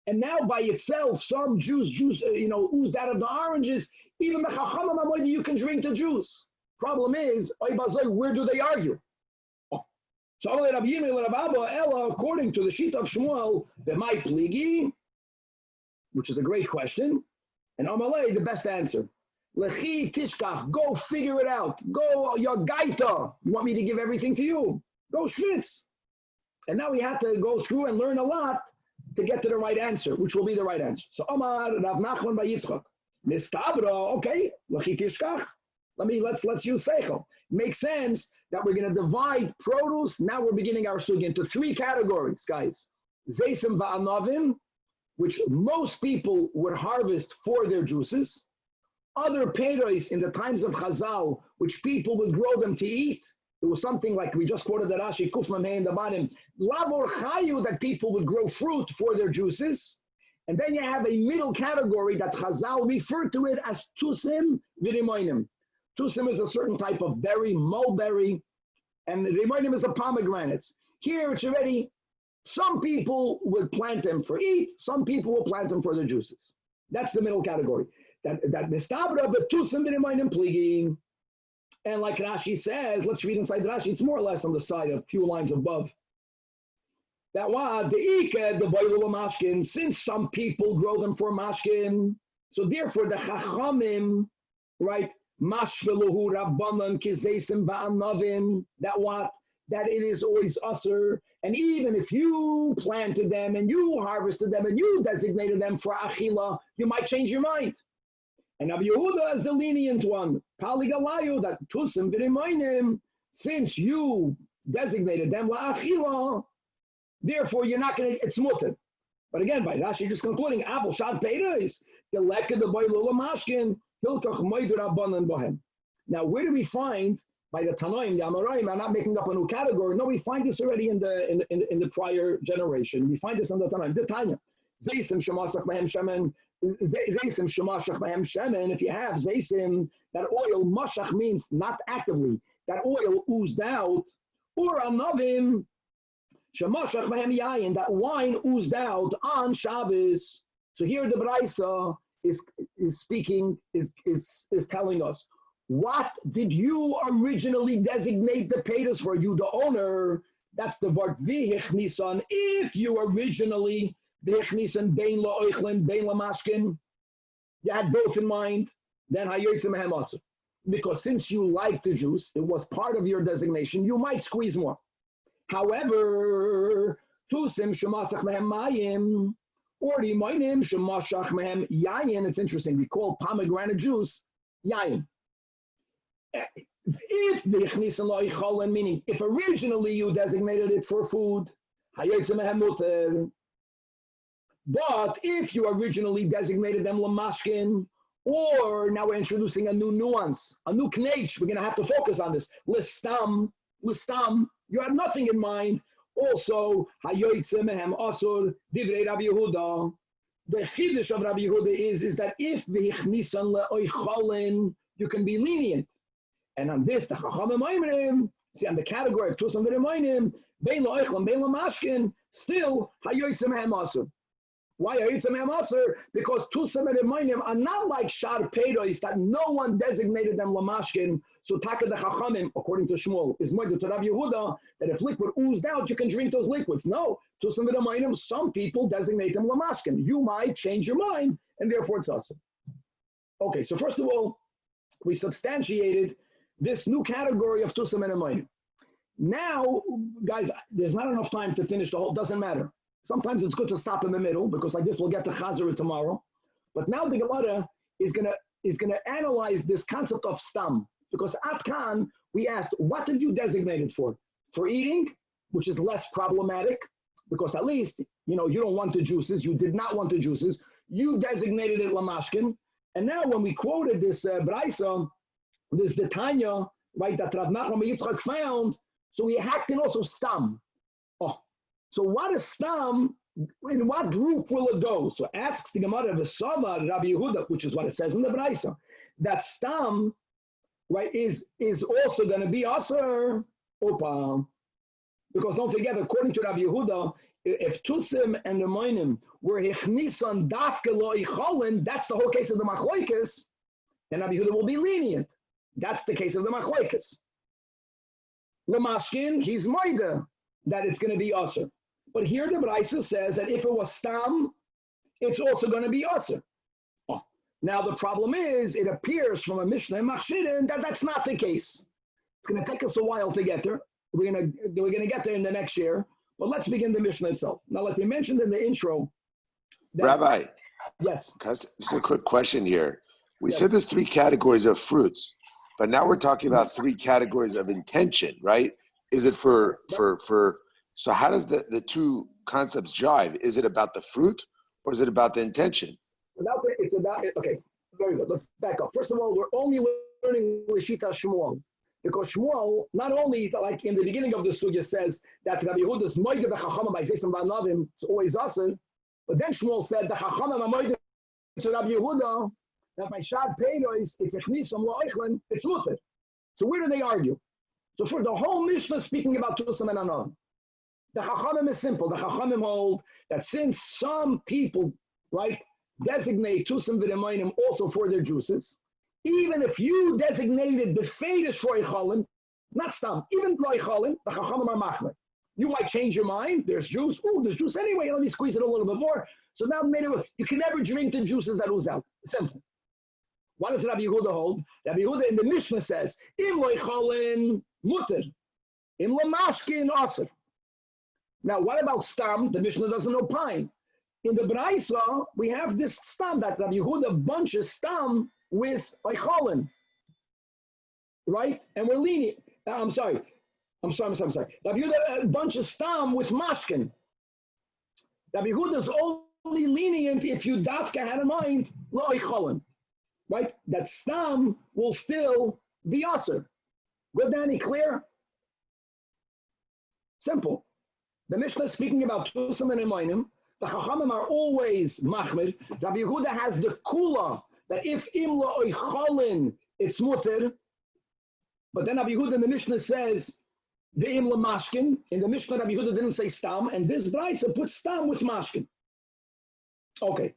and now by itself, some juice, oozed out of the oranges, even the chachamim amoidu, you can drink the juice. Problem is, where do they argue? So according to the sheet of Shmuel, the might pligi, which is a great question, and Amalei, the best answer. Lechi tishkach, go figure it out. Go, your gaita. You want me to give everything to you? Go schwitz. And now we have to go through and learn a lot to get to the right answer, which will be the right answer. So Omar Rav Nachman by Yitzchak. Nistabra, okay, lechi tishkach. Let's use seichel. Makes sense that we're going to divide produce. Now we're beginning our sugi into three categories, guys. Zeisem va'anovim, which most people would harvest for their juices. Other peiros in the times of Chazal, which people would grow them to eat. It was something like we just quoted the Rashi, Kufman Hey in the bottom, lavor chayu, that people would grow fruit for their juices. And then you have a middle category that Chazal referred to it as tusim v'rimoinim. Tusim is a certain type of berry, mulberry, and rimoinim is a pomegranate. Here it's already, some people would plant them for eat, some people will plant them for their juices. That's the middle category. That mistabra, but tusim v'rimoinim pligi. And like Rashi says, let's read inside Rashi, it's more or less on the side, a few lines above. That what the iked, the boilul mashkin, since some people grow them for mashkin, so therefore the chachamim, right, mashveluhu rabbanan kizeisim ba'anavim, that what? That it is always usher, and even if you planted them and you harvested them and you designated them for achila, you might change your mind. And Rabbi Yehuda is the lenient one. Paligalayu, that tusim v'rimoinim, since you designated them la'achila, therefore you're not going to, it's mutter. But again, by Rashi just concluding, Abel Shad Peiros, the lekka the boilul mashkin, hilkach moidu rabbanan bohem. Now, where do we find, by the Tanoim, the Amoraim, I'm not making up a new category. No, we find this already in the prior generation. We find this in the Tanoim. The Tanya. Zeisim shemasach behem shemen. Zeisim shemashach behem shemen. If you have zeisim, that oil, mashach means not actively. That oil oozed out. Or anavim, shemashach behem yayin. That wine oozed out on Shabbos. So here the Braisa is speaking, is telling us, what did you originally designate the peiros for? You, the owner. That's the vart vihichnisan. If you originally vihichnisan bein la'oichlin, bein la'mashkin, you had both in mind, then hayotzim mehem asur. Because since you like the juice, it was part of your designation, you might squeeze more. However, tusim shemasach mehem mayim, or rimoinim shemashach mehem yayin. It's interesting, we call pomegranate juice yayin. If the meaning if originally you designated it for food, but if you originally designated them lamashkin, or now we're introducing a new nuance, a new knech, we're going to have to focus on this. Listam, you had nothing in mind, Also, hayoytze mehem asur divrei Rabbi Yehuda. The chiddush of Rabbi Yehuda is that if v'hichnisan le'oicholin, you can be lenient. And on this, the chachamim oimrim, see on the category of tusam v'remoinim, bein le'oicholin, bein le'mashkin, still hayoytze mehem asur. Why hayoytze mehem asur? Because tusam v'remoinim are not like shar peiros that no one designated them lamashkin. So taka the chachamim, according to Shmuel, is more to Rabbi Yehuda that if liquid oozed out, you can drink those liquids. No, to some of the minim, some people designate them lamashkin. You might change your mind, and therefore it's awesome. Okay, so first of all, we substantiated this new category of tusam and minim. Now, guys, there's not enough time to finish the whole. Doesn't matter. Sometimes it's good to stop in the middle because like this we'll get to Chazara tomorrow. But now the Gemara is gonna analyze this concept of stam. Because at Khan, we asked, what did you designate it for? For eating, which is less problematic, because at least, you don't want the juices. You did not want the juices. You designated it lamashkin. And now when we quoted this Braisa, this Detanya, right, that Rav Nachman Yitzchak found, so we can also stam. Oh, so what is stam? In what group will it go? So asks the Gemara of the Sava, Rabbi Yehuda, which is what it says in the Braisa, that stam, right, is also going to be aser. Opa. Because don't forget, according to Rabbi Yehuda, if Tusim and the Moinim were Hichnisan Dafke Lo Icholin, that's the whole case of the Machloikis, then Rabbi Yehuda will be lenient. That's the case of the Machloikis. Lamashkin, he's Moida, that it's going to be aser. But here the Braisa says that if it was Stam, it's also going to be aser. Now the problem is, it appears from a Mishnah and Machshirin that that's not the case. It's going to take us a while to get there. We're going to get there in the next year. But let's begin the Mishnah itself. Now, like we mentioned in the intro, Rabbi. Yes. Just a quick question here. We said there's 3 categories of fruits, but now we're talking about 3 categories of intention, right? Is it for so how does the 2 concepts jive? Is it about the fruit or is it about the intention? It's about it. Okay, very good. Let's back up. First of all, we're only learning Lishita Shmuel. Because Shmuel, not only like in the beginning of the sugya says that Rabbi Yehuda's moide the chachamim by Zaysim Vanavim, it's always aser, but then Shmuel said the chachamim are moide to Rabbi Yehuda that by shad peiros if echnisam lo eichlin it's mutter. So where do they argue? So for the whole Mishnah speaking about tusam and anavim, the chachamim is simple. The chachamim hold that since some people, right, designate tusam v'remoinim also for their juices. Even if you designated the feidish for Eicholin, not stam, even for Eicholin, the Chachamim are machmer. You might change your mind. There's juice. Oh, there's juice anyway. Let me squeeze it a little bit more. So now you can never drink the juices that ooze out. Simple. What does Rabbi Yehuda hold? Rabbi Yehuda in the Mishnah says, Im lo Eicholin muter, im lo mashkin aser. Now, what about stam? The Mishnah doesn't opine. In the Braisa, we have this stam that Rabbi Yehuda bunches stam with Eicholin, right? And we're lenient. I'm sorry. Rabbi Yehuda a bunch of stam with mashkin. Rabbi Yehuda is only lenient if you dafka had in mind lo Eicholin, right? That stam will still be aser. Good, Danny, clear? Simple. The Mishnah is speaking about tusam and emoinim. The chachamim are always machmir. Rabbi Yehuda has the kula that if im lo oicholin, it's mutter. But then Rabbi Yehuda in the Mishnah says, the im lo mashkin. In the Mishnah, Rabbi Yehuda didn't say stam, and this Braisa puts stam with mashkin. Okay.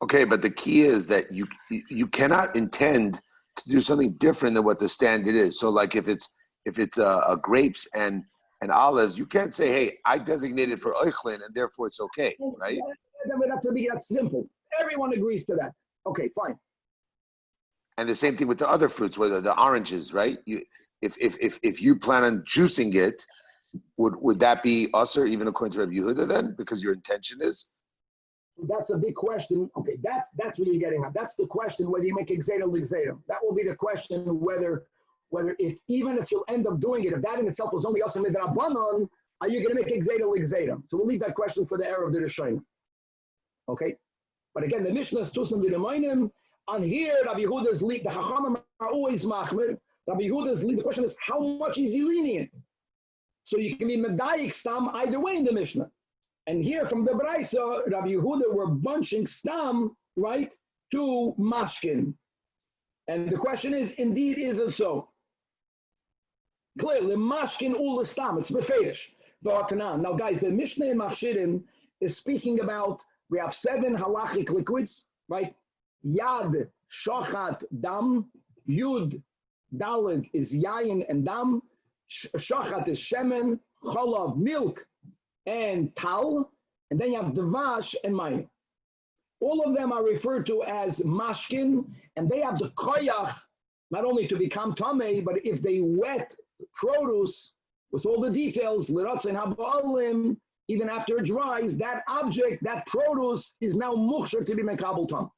Okay, but the key is that you cannot intend to do something different than what the standard is. So like if it's grapes and olives, you can't say, hey, I designated for oichlin, and therefore it's okay, right? That's simple. Everyone agrees to that. Okay, fine. And the same thing with the other fruits, whether the oranges, right? If you plan on juicing it, would that be usher even according to Rabbi Yehuda then? Because your intention is? That's a big question. Okay, that's what you're getting at. That's the question, whether you make exeda l'gzeda. That will be the question, whether even if you'll end up doing it, if that in itself was only usher midrabanan, are you going to make exeda l'gzeda? So we'll leave that question for the era of the Rishonim. Okay? But again, the Mishnah is tusam v'remoinim. On here, Rabbi Yehuda's lead. The Chachamim are always machmir. Rabbi Yehuda's lead. The question is, how much is he lenient? So you can be medayik stam either way in the Mishnah. And here from the Braisa, Rabbi Yehuda were bunching stam, right, to mashkin. And the question is, indeed, is it so? Clearly, mashkin ul stam, it's beferish. Now, guys, the Mishnah in Machshirin is speaking about, we have 7 halachic liquids, right? Yad, shochat, dam. Yud, daled is yayin and dam. Shochat is shemen, cholav, milk, and tal. And then you have dvash and mayim. All of them are referred to as mashkin, and they have the koyach, not only to become tamei, but if they wet produce, with all the details, l'ratzin habalim, even after it dries, that object, that produce, is now muksher to be mekabel tam.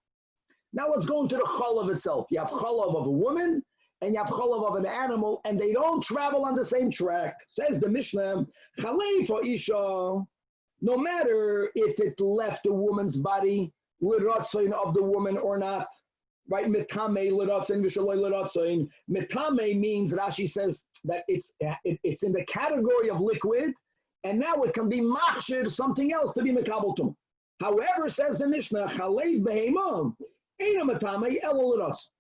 Now let's go into the chalav itself. You have chalav of a woman, and you have chalav of an animal, and they don't travel on the same track. Says the Mishnah, chalei for isha, no matter if it left the woman's body, l'ratzin of the woman or not, right? Mitame l'ratzin v'shaloi l'ratzin. Mitame means, Rashi says, that it's in the category of liquid, and now it can be machshir, something else to be mekabel tum. However, says the Mishnah, chalev behema, eina mitame elo l'ratz.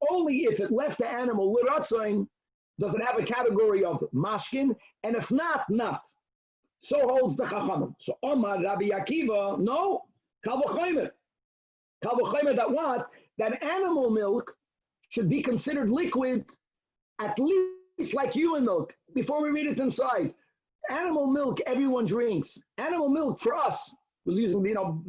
Only if it left the animal l'ratzin does it have a category of mashkin, and if not, not. So holds the Chachamim. So Omar Rabbi Akiva, no, kal v'chomer. Kal v'chomer that what? That animal milk should be considered liquid, at least like human milk. Before we read it inside, animal milk everyone drinks. Animal milk for us, we're using,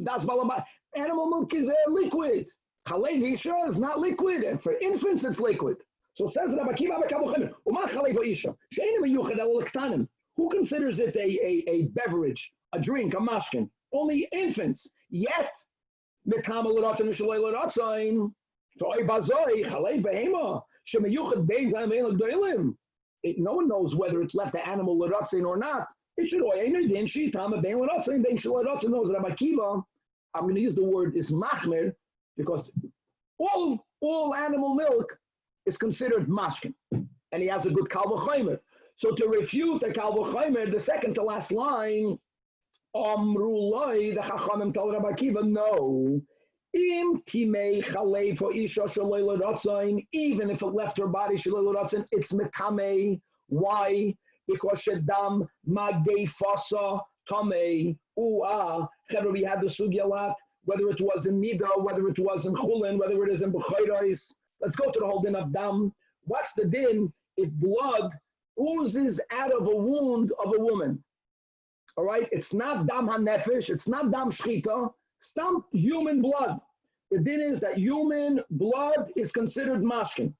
das balama. Animal milk is a liquid. Chalev isha is not liquid, and for infants it's liquid. So says Rabbi Akiva, Umar chalev isha, she'enim miyuchad el l'ktanim. Who considers it a beverage, a drink, a mashkin? Only infants. Yet, no one knows whether it's left the animal l'ratzin or not. It should knows Rabbi Akiva. I'm going to use the word is machmer because all animal milk is considered mashkin, and he has a good kal v'chomer. So to refute the kal v'chomer, the second to last line, Amrulai, the Chachamim tell Rabbi Akiva, no. Im timei chalev for isha shalei l'ratzain, even if it left her body shalei l'ratzain, it's metamei. Why? Because shedam magei fasa tamei uah. We had the sugya lot, whether it was in Nida, whether it was in Chulin, whether it is in Bechayrais. Let's go to the whole din of dam. What's the din if blood oozes out of a wound of a woman? All right, it's not dam hanefesh, it's not dam shchita, it's dam human blood. The din is that human blood is considered mashkin.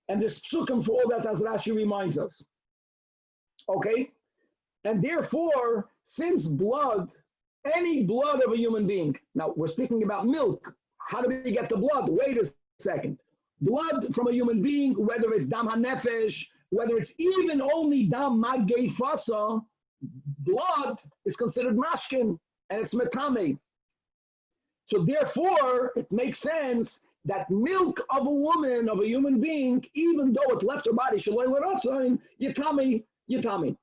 And there's psukim for all that, as Rashi reminds us. Okay? And therefore, since blood, any blood of a human being, now we're speaking about milk, how do we get the blood? Wait a second. Blood from a human being, whether it's dam hanefesh, whether it's even only dam magei fasa, blood is considered mashkin, and it's metame. So therefore, it makes sense that milk of a woman, of a human being, even though it left her body, shaloi l'ratzain, yitami.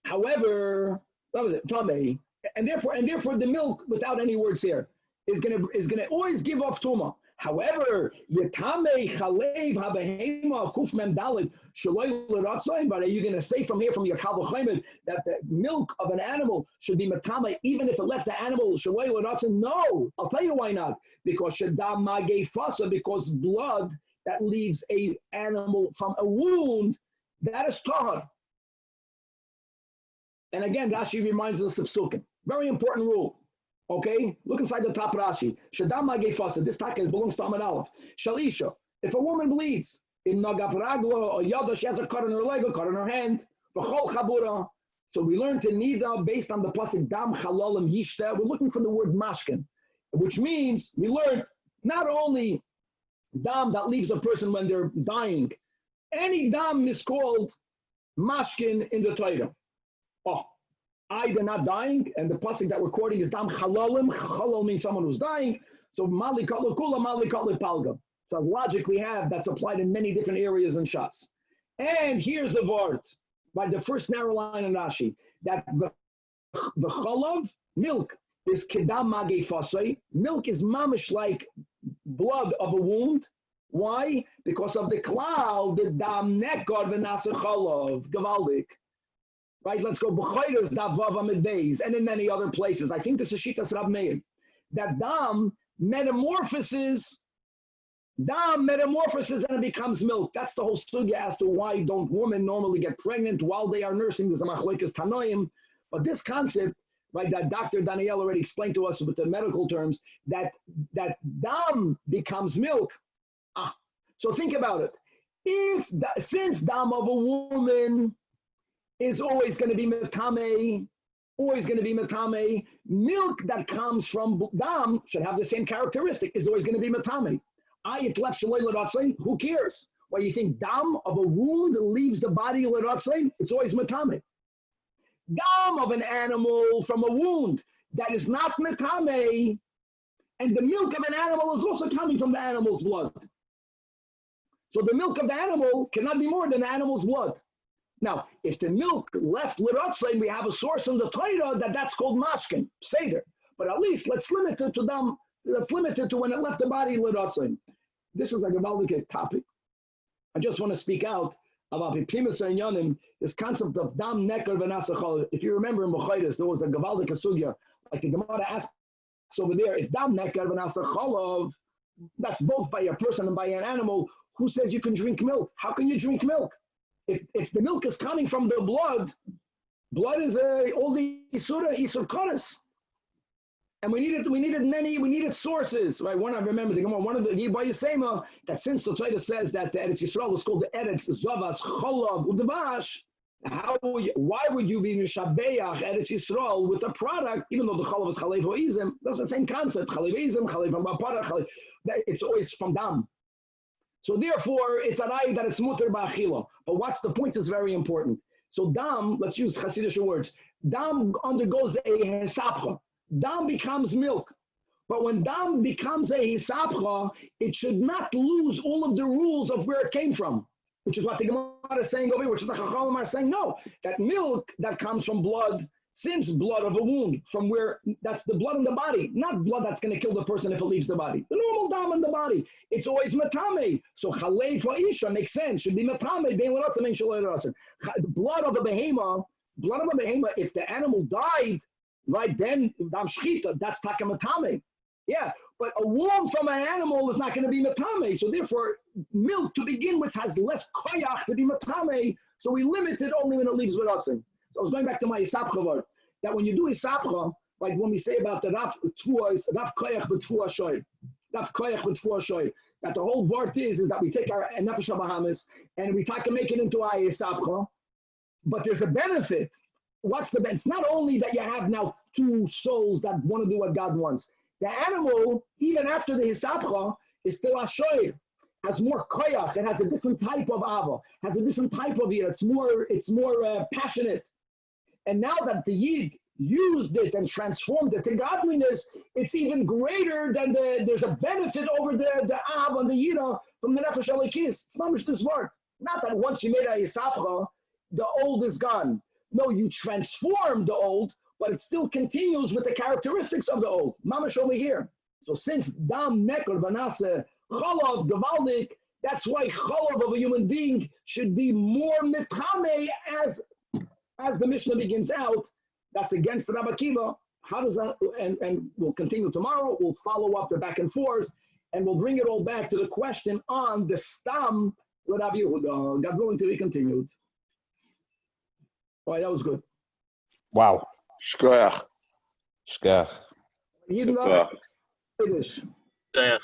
However, that was it, tame. And therefore, the milk, without any words here, is gonna always give off tuma. However, yitame chalev habehema kuf mem dalid shaloi l'ratzain. But are you going to say from here, from your kal v'chomer, that the milk of an animal should be metame, even if it left the animal shaloi l'ratzain? No, I'll tell you why not. Because shedam magei fasa, because blood that leaves a animal from a wound, that is tahar. And again, Rashi reminds us of psukim. Very important rule. Okay, look inside the top Rashi. Shadam magei fasa. This taka belongs to Amar Aleph. Shalisha. If a woman bleeds, in nagav ragla or yada, she has a cut on her leg, a cut on her hand. V'chol chabura. So we learned to nida based on the pasuk dam chalalim yishta. We're looking for the word mashkin, which means we learned not only dam that leaves a person when they're dying. Any dam is called mashkin in the Torah. Oh. Either not dying, and the pasuk that we're quoting is dam chalalim. Chalal means someone who's dying. So mali kala kula, mali kala palga. So as logic we have that's applied in many different areas in Shas. And here's the vart. by the first narrow line in Rashi, that the chalav, milk, is kedam magei fasei. Milk is mamish like blood of a wound. Why? Because of the cloud, the dam nekar v'nasa chalav, gavaldik. Right, let's go. B'chayros davav amidbeis, and in many other places. I think this is Shitas Rab Meir. That dam metamorphoses, and it becomes milk. That's the whole sugya as to why don't women normally get pregnant while they are nursing. There's a machlokes tanoim. But this concept, right, that Dr. Daniel already explained to us with the medical terms, that dam becomes milk. So think about it. Since dam of a woman is always going to be metame, milk that comes from dam should have the same characteristic, is always going to be metame. Who cares? Well, you think dam of a wound leaves the body l'ratzon? It's always metame. Dam of an animal from a wound that is not metame, and the milk of an animal is also coming from the animal's blood. So the milk of the animal cannot be more than the animal's blood. Now, if the milk left l'ratzon, we have a source in the Torah that's called mashkin, seder. But at least let's limit it to dam. Let's limit it to when it left the body l'ratzon. This is a gavaldik topic. I just want to speak out about this concept of dam nekar v'nasachol. If you remember in Bechayres, there was a gavaldik sugya, like the Gemara asks over there, if dam nekar v'nasachol, that's both by a person and by an animal. Who says you can drink milk? How can you drink milk? If the milk is coming from the blood is all the isur koros. And we needed sources, right? One, I remember the Gemara, one of the Yisema, that since the Torah says that the Eretz Yisrael is called the Eretz Zavas Cholav Udavash, why would you be Mishabeach Eretz Yisrael with a product, even though the Cholav is Chalev Hoizim? That's the same concept. Chalev Hoizim, Chalev Bapara, it's always from dam. So therefore, it's a rai that it's muter ba'achila. But what's the point is very important. So dam, let's use Hasidic words, dam undergoes a hesapcha. Dam becomes milk. But when dam becomes a hisapcha, it should not lose all of the rules of where it came from, which is what the Gemara is saying over here, which is the Chachamim are saying, no, that milk that comes from blood, since blood of a wound, from where that's the blood in the body, not blood that's going to kill the person if it leaves the body. The normal dam in the body, it's always matame. So chalei for isha makes sense, should be matame, bein l'rotzen, bein shalei l'rotzen. Blood of a behemoth, if the animal died, right, then dam shchita, that's taka matame. Yeah, but a wound from an animal is not going to be matame. So therefore, milk to begin with has less koyach to be matame. So we limit it only when it leaves l'rotzen. So I was going back to my Isapcha word, that when you do Isapcha, like when we say about the Raf Koyach B'Tfuah Shoy, that the whole word is that we take our Nefesh HaBahamis and we try to make it into our Isapcha, but there's a benefit. What's the benefit? It's not only that you have now two souls that want to do what God wants. The animal, even after the Isapcha, is still a Shoy. Has more koyach, it has a different type of ava, has a different type of year, it's more passionate. And now that the Yid used it and transformed it to godliness, it's even greater than there's a benefit over there, the Av and the Yira from the Nefesh Alikis. It's mamish this word. Not that once you made a Yisapcha, the old is gone. No, you transform the old, but it still continues with the characteristics of the old. Mamish over here. So since Dam Nekor Vanase Cholav Gavaldik, that's why Cholav of a human being should be more mitame as the Mishnah begins out. That's against Rabbi Akiva. How does that, and we'll continue tomorrow, we'll follow up the back and forth, and we'll bring it all back to the question on the stam with Rabbi Yehuda. God willing to be continued. All right, that was good. Wow. Shkoyach. Shkoyach. Yidna, Felice. Zajac.